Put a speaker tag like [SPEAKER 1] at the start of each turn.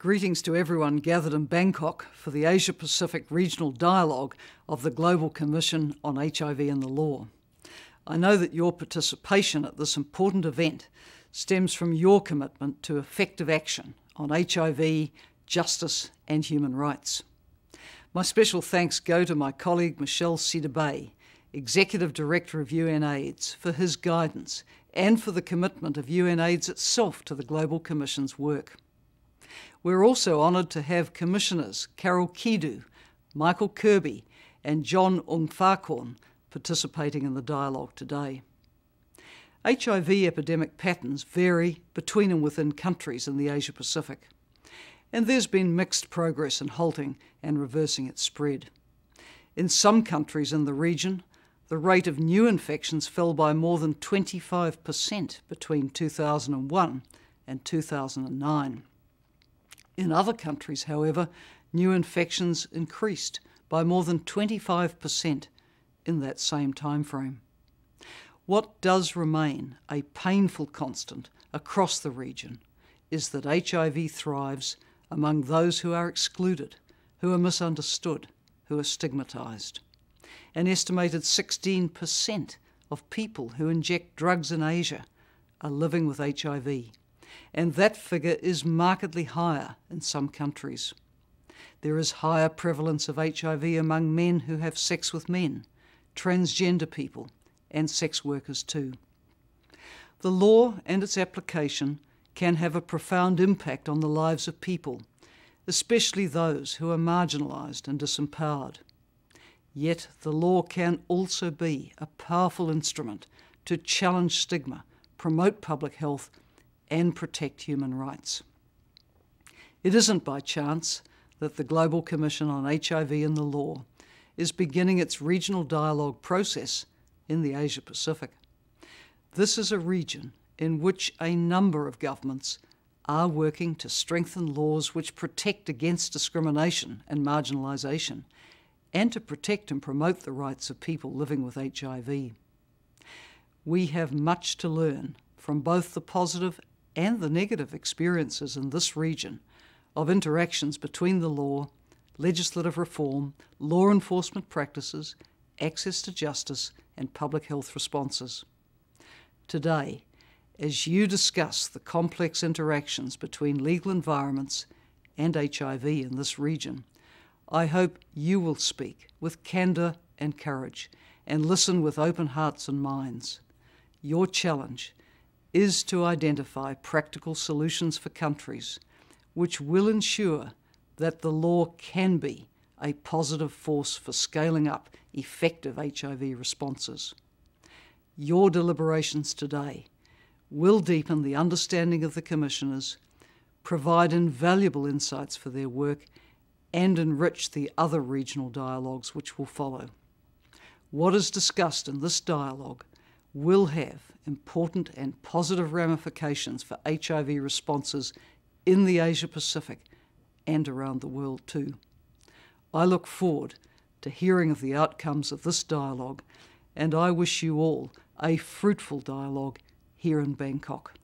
[SPEAKER 1] Greetings to everyone gathered in Bangkok for the Asia-Pacific Regional Dialogue of the Global Commission on HIV and the Law. I know that your participation at this important event stems from your commitment to effective action on HIV, justice and human rights. My special thanks go to my colleague Michel Sidibe, Executive Director of UNAIDS, for his guidance and for the commitment of UNAIDS itself to the Global Commission's work. We're also honoured to have Commissioners Carol Kidu, Michael Kirby and John Ungfarkorn participating in the dialogue today. HIV epidemic patterns vary between and within countries in the Asia-Pacific, and there's been mixed progress in halting and reversing its spread. In some countries in the region, the rate of new infections fell by more than 25% between 2001 and 2009. In other countries, however, new infections increased by more than 25% in that same time frame. What does remain a painful constant across the region is that HIV thrives among those who are excluded, who are misunderstood, who are stigmatised. An estimated 16% of people who inject drugs in Asia are living with HIV. And that figure is markedly higher in some countries. There is higher prevalence of HIV among men who have sex with men, transgender people, and sex workers too. The law and its application can have a profound impact on the lives of people, especially those who are marginalised and disempowered. Yet the law can also be a powerful instrument to challenge stigma, promote public health, and protect human rights. It isn't by chance that the Global Commission on HIV and the Law is beginning its regional dialogue process in the Asia-Pacific. This is a region in which a number of governments are working to strengthen laws which protect against discrimination and marginalisation, and to protect and promote the rights of people living with HIV. We have much to learn from both the positive and the negative experiences in this region of interactions between the law, legislative reform, law enforcement practices, access to justice, and public health responses. Today, as you discuss the complex interactions between legal environments and HIV in this region, I hope you will speak with candour and courage and listen with open hearts and minds. Your challenge is to identify practical solutions for countries which will ensure that the law can be a positive force for scaling up effective HIV responses. Your deliberations today will deepen the understanding of the Commissioners, provide invaluable insights for their work, and enrich the other regional dialogues which will follow. What is discussed in this dialogue will have important and positive ramifications for HIV responses in the Asia-Pacific and around the world too. I look forward to hearing of the outcomes of this dialogue, and I wish you all a fruitful dialogue here in Bangkok.